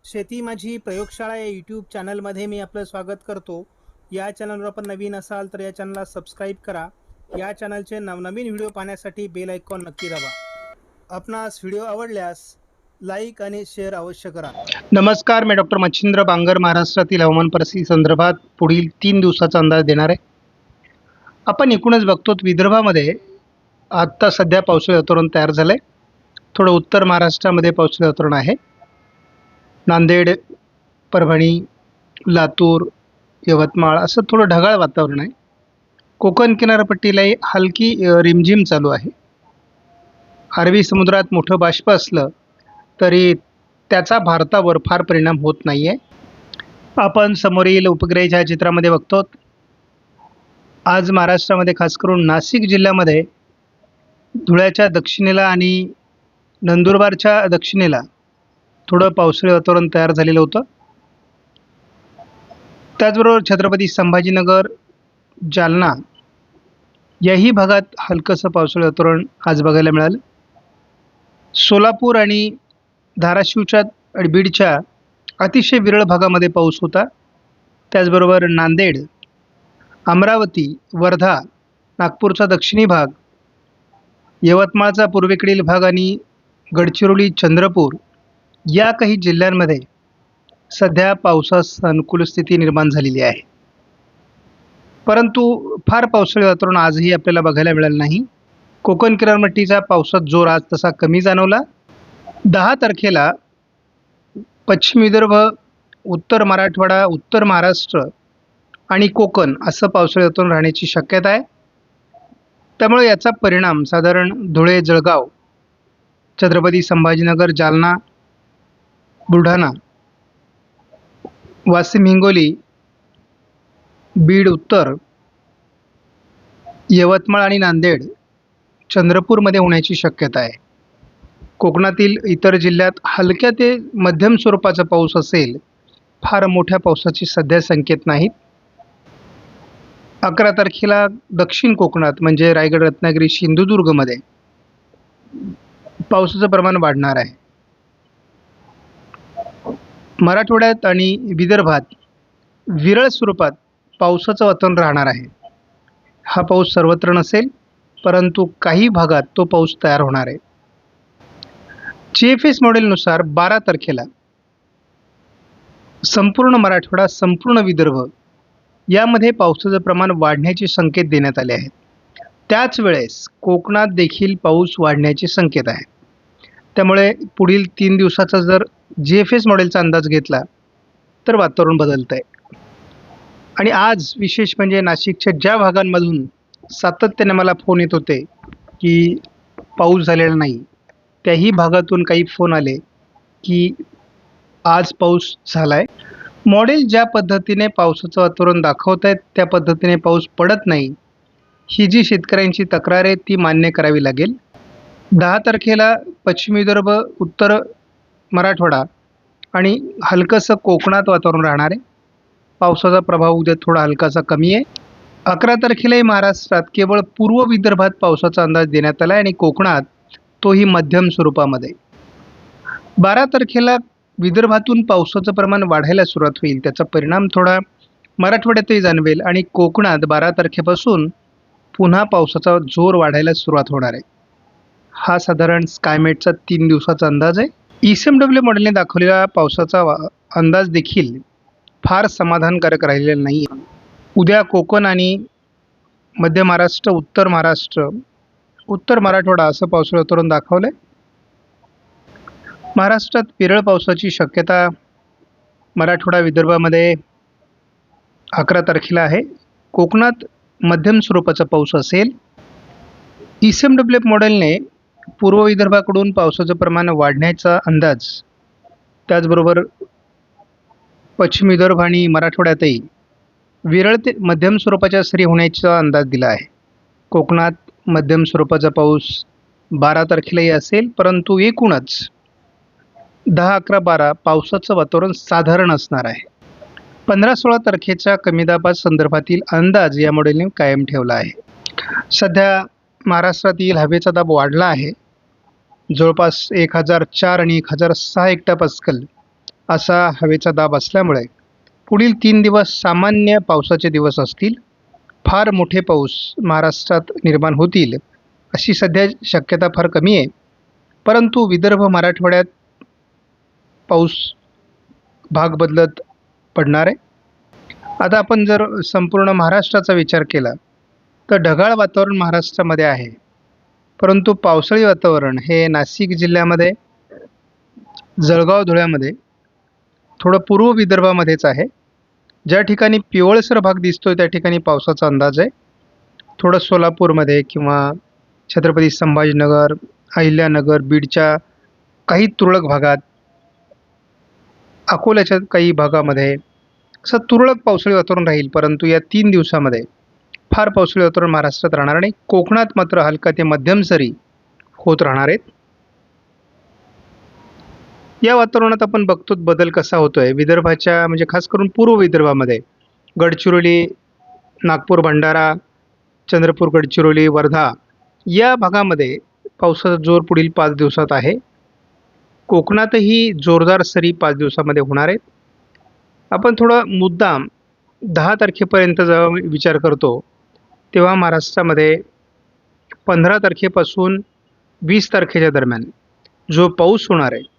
शेती माझी प्रयोगशाळा या यूट्यूब चॅनलमध्ये मी आपलं स्वागत करतो. या चॅनलवर आपण नवीन असाल तर या चॅनलला सबस्क्राईब करा. या चॅनलचे नवनवीन व्हिडिओ पाहण्यासाठी बेल आयकॉन नक्की दाबा. आपणास व्हिडिओ आवडल्यास लाईक आणि शेअर अवश्य करा. नमस्कार, मी डॉक्टर मच्छिंद्र बांगर महाराष्ट्रातील हवामान परिस्थिती संदर्भात पुढील 3 दिवसाचा अंदाज देणार आहे. आपण एकूणच बघतो विदर्भामध्ये आत्ता सध्या पावसाळी वातावरण तयार झालं आहे. थोडं उत्तर महाराष्ट्रामध्ये पावसाळी वातावरण आहे. नांदेड, परभणी, लातूर, यवतमाळ असं थोडं ढगाळ वातावरण आहे. कोकण किनारपट्टीलाही हलकी रिमझिम चालू आहे. अरबी समुद्रात मोठं बाष्प असलं तरी त्याचा भारतावर फार परिणाम होत नाही आहे. आपण समोरील उपग्रह छायाचित्रामध्ये बघतो, आज महाराष्ट्रामध्ये खास करून नाशिक जिल्ह्यामध्ये धुळ्याच्या दक्षिणेला आणि नंदुरबारच्या दक्षिणेला थोडं पावसाळी वातावरण तयार झालेलं होतं. त्याचबरोबर छत्रपती संभाजीनगर, जालना याही भागात हलकंसं पावसाळी वातावरण आज बघायला मिळालं. सोलापूर आणि धाराशिवच्या आणि बीडच्या अतिशय विरळ भागामध्ये पाऊस होता. त्याचबरोबर नांदेड, अमरावती, वर्धा, नागपूरचा दक्षिणी भाग, यवतमाळचा पूर्वेकडील भाग आणि गडचिरोली, चंद्रपूर या काही जिल्ह्यांमध्ये सध्या पावसास अनुकूल स्थिती निर्माण झालेली आहे. परंतु फार पावसाळी वातावरण आजही आपल्याला बघायला मिळालं नाही. कोकण किनारपट्टीचा पावसाचा जोर आज तसा कमी जाणवला. 10 तारखेला पश्चिम विदर्भ, उत्तर मराठवाडा, उत्तर महाराष्ट्र आणि कोकण असं पावसाळी वातावरण राहण्याची शक्यता आहे. त्यामुळे याचा परिणाम साधारण धुळे, जळगाव, छत्रपती संभाजीनगर, जालना, बुलढाणा, वाशिम, हिंगोली, बीड उत्तर, यवतमाळ आणि नांदेड, चंद्रपूरमध्ये होण्याची शक्यता आहे. कोकणातील इतर जिल्ह्यात हलक्या ते मध्यम स्वरूपाचा पाऊस असेल. फार मोठ्या पावसाची सध्या संकेत नाहीत. 11 तारखेला दक्षिण कोकणात म्हणजे रायगड, रत्नागिरी, सिंधुदुर्गमध्ये पावसाचं प्रमाण वाढणार आहे. मराठवाड्यात आणि विदर्भात विरळ स्वरूपात पावसाचं वातावरण राहणार आहे. हा पाऊस सर्वत्र नसेल, परंतु काही भागात तो पाऊस तयार होणार आहे. GFS मॉडेलनुसार 12 तारखेला संपूर्ण मराठवाडा, संपूर्ण विदर्भ यामध्ये पावसाचं प्रमाण वाढण्याचे संकेत देण्यात आले आहेत. त्याच वेळेस कोकणात देखील पाऊस वाढण्याचे संकेत आहेत. त्यामुळे पुढील 3 दिवसाचा जर GFS मॉडेलचा अंदाज घेतला तर वातावरण बदलतं आहे. आणि आज विशेष म्हणजे नाशिकच्या ज्या भागांमधून सातत्याने मला फोन येत होते की पाऊस झालेला नाही, त्याही भागातून काही फोन आले की आज पाऊस झाला आहे. मॉडेल ज्या पद्धतीने पावसाचं वातावरण दाखवत आहेत त्या पद्धतीने पाऊस पडत नाही, ही जी शेतकऱ्यांची तक्रार आहे ती मान्य करावी लागेल. 10 तारखेला पश्चिम विदर्भ, उत्तर मराठवाडा आणि हलकंसं कोकणात वातावरण राहणार आहे. पावसाचा प्रभाव उद्या थोडा हलकासा कमी आहे. 11 तारखेलाही महाराष्ट्रात केवळ पूर्व विदर्भात पावसाचा अंदाज देण्यात आला आहे आणि कोकणात तोही मध्यम स्वरूपामध्ये. 12 तारखेला विदर्भातून पावसाचं प्रमाण वाढायला सुरुवात होईल. त्याचा परिणाम थोडा मराठवाड्यातही जाणवेल आणि कोकणात 12 तारखेपासून पुन्हा पावसाचा जोर वाढायला सुरुवात होणार आहे. हा साधारण स्कायमेटचा 3 दिवसाचा अंदाज आहे. ECMW मॉडेलने दाखवलेला पावसाचा अंदाज देखील फार समाधानकारक राहिलेला नाही. उद्या कोकण आणि मध्य महाराष्ट्र, उत्तर महाराष्ट्र, उत्तर मराठवाडा असं पावसाळी वातावरण दाखवलं आहे. महाराष्ट्रात विरळ पावसाची शक्यता मराठवाडा, विदर्भामध्ये 11 तारखेला आहे. कोकणात मध्यम स्वरूपाचा पाऊस असेल. ECMW मॉडेलने पूर्व विदर्भाकडून पावसाचं प्रमाण वाढण्याचा अंदाज, त्याचबरोबर पश्चिम विदर्भ आणि मराठवाड्यातही विरळ ते मध्यम स्वरूपाच्या सरी होण्याचा अंदाज दिला आहे. कोकणात मध्यम स्वरूपाचा पाऊस 12 तारखेलाही असेल, परंतु एकूणच 10, 11, 12 पावसाचं वातावरण साधारण असणार आहे. 15-16 तारखेच्या कमी दाबात संदर्भातील अंदाज या मॉडेलने कायम ठेवला आहे. सध्या महाराष्ट्रातील हवेचा दाब वाढला आहे. जवळपास 1004 आणि 1006 हेक्टोपास्कल असा हवेचा दाब असल्यामुळे पुढील 3 दिवस सामान्य पावसाचे दिवस असतील. फार मोठे पाऊस महाराष्ट्रात निर्माण होतील अशी सध्या शक्यता फार कमी आहे. परंतु विदर्भ मराठवाड्यात पाऊस भाग बदलत पडणार आहे. आता आपण जर संपूर्ण महाराष्ट्राचा विचार केला तर ढगाळ वातावरण महाराष्ट्रामध्ये आहे, परंतु पावसाळी वातावरण हे नाशिक जिल्ह्यामध्ये, जळगाव, धुळ्यामध्ये, थोडं पूर्व विदर्भामध्येच आहे. ज्या ठिकाणी पिवळसर भाग दिसतोय त्या ठिकाणी पावसाचा अंदाज आहे. थोडं सोलापूरमध्ये किंवा छत्रपती संभाजीनगर, अहिल्यानगर, बीडच्या काही तुरळक भागात, अकोल्याच्या काही भागामध्ये असं तुरळक पावसाळी वातावरण राहील. परंतु या 3 दिवसामध्ये फार पावसाळी वातावरण महाराष्ट्रात राहणार नाही. कोकणात मात्र हलका ते मध्यम सरी होत राहणार आहेत. या वातावरणात आपण बघतो बदल कसा होतोय विदर्भाच्या, म्हणजे खास करून पूर्व विदर्भामध्ये गडचिरोली, नागपूर, भंडारा, चंद्रपूर, गडचिरोली, वर्धा या भागामध्ये पावसाचा जोर पुढील 5 दिवसात आहे. कोकणातही जोरदार सरी 5 दिवसामध्ये होणार आहेत. आपण थोडं मुद्दाम 10 तारखेपर्यंत जेव्हा विचार करतो तेव्हा महाराष्ट्रामध्ये 15 तारखेपासून 20 तारखेच्या दरम्यान जो पाऊस होणार आहे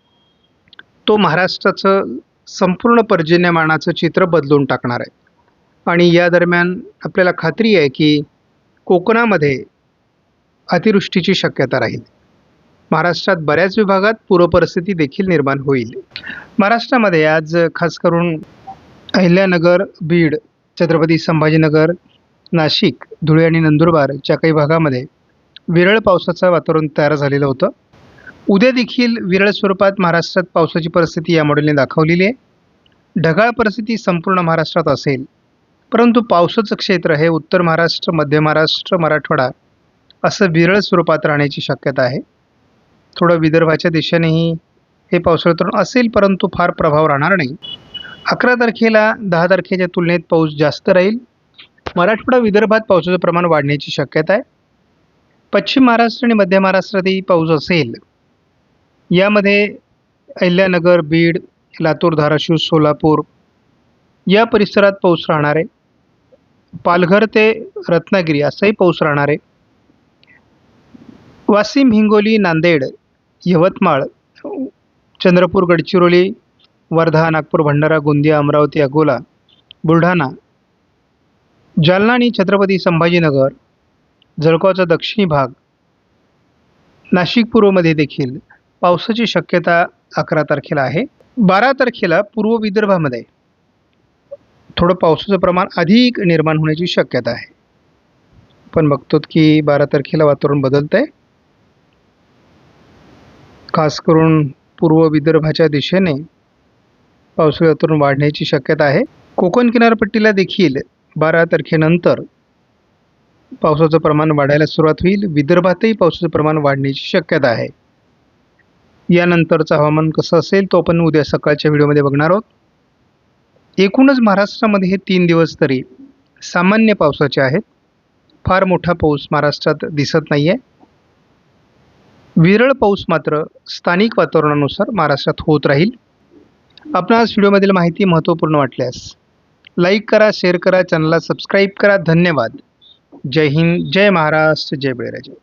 तो महाराष्ट्राचं संपूर्ण पर्जन्यमानाचं चित्र बदलून टाकणार आहे. आणि या दरम्यान आपल्याला खात्री आहे की कोकणामध्ये अतिवृष्टीची शक्यता राहील. महाराष्ट्रात बऱ्याच विभागात पूरपरिस्थिती देखील निर्माण होईल. महाराष्ट्रामध्ये आज खास करून अहिल्यानगर, बीड, छत्रपती संभाजीनगर, नाशिक, धुळे आणि नंदुरबारच्या काही भागामध्ये विरळ पावसाचं वातावरण तयार झालेलं होतं. उद्या देखील विरळ स्वरूपात महाराष्ट्रात पावसाची परिस्थिती या मॉडेलने दाखवलेली आहे. ढगाळ परिस्थिती संपूर्ण महाराष्ट्रात असेल, परंतु पावसाचं क्षेत्र हे उत्तर महाराष्ट्र, मध्य महाराष्ट्र, मराठवाडा असं विरळ स्वरूपात राहण्याची शक्यता आहे. थोडं विदर्भाच्या दिशेनेही हे पावसाळी वातावरण असेल, परंतु फार प्रभाव राहणार नाही. 11 तारखेला 10 तारखेच्या तुलनेत पाऊस जास्त राहील. मराठवाडा, विदर्भात पावसाचं प्रमाण वाढण्याची शक्यता आहे. पश्चिम महाराष्ट्र आणि मध्य महाराष्ट्रातही पाऊस असेल. यामध्ये अहिल्यानगर, बीड, लातूर, धाराशिव, सोलापूर या परिसरात पाऊस राहणार आहे. पालघर ते रत्नागिरी असाही पाऊस राहणार आहे. वाशिम, हिंगोली, नांदेड, यवतमाळ, चंद्रपूर, गडचिरोली, वर्धा, नागपूर, भंडारा, गोंदिया, अमरावती, अकोला, बुलढाणा, जालना आणि छत्रपती संभाजीनगर, जळगावचा दक्षिणी भाग, नाशिक पूर्वमध्ये देखील पावसाची शक्यता 11 तारखेला आहे. 12 तारखेला पूर्व विदर्भामध्ये थोडं पावसाचं प्रमाण अधिक निर्माण होण्याची शक्यता आहे. आपण बघतो की 12 तारखेला वातावरण बदलत आहे. खास करून पूर्व विदर्भाच्या दिशेने पावसाळी वातावरण वाढण्याची शक्यता आहे. कोकण किनारपट्टीला देखील 12 तारखेनंतर पावसाचं प्रमाण वाढायला सुरुवात होईल. विदर्भातही पावसाचं प्रमाण वाढण्याची शक्यता आहे. यानंतरचं हवामान कसं असेल तो आपण उद्या सकाळच्या व्हिडिओमध्ये बघणार आहोत. एकूणच महाराष्ट्रामध्ये हे 3 दिवस तरी सामान्य पावसाचे आहेत. फार मोठा पाऊस महाराष्ट्रात दिसत नाही आहे. विरळ पाऊस मात्र स्थानिक वातावरणानुसार महाराष्ट्रात होत राहील. आपणास व्हिडिओमधील माहिती महत्त्वपूर्ण वाटल्यास लाईक करा, शेअर करा, चॅनलला सबस्क्राईब करा. धन्यवाद. जय हिंद, जय महाराष्ट्र, जय बळीराजा.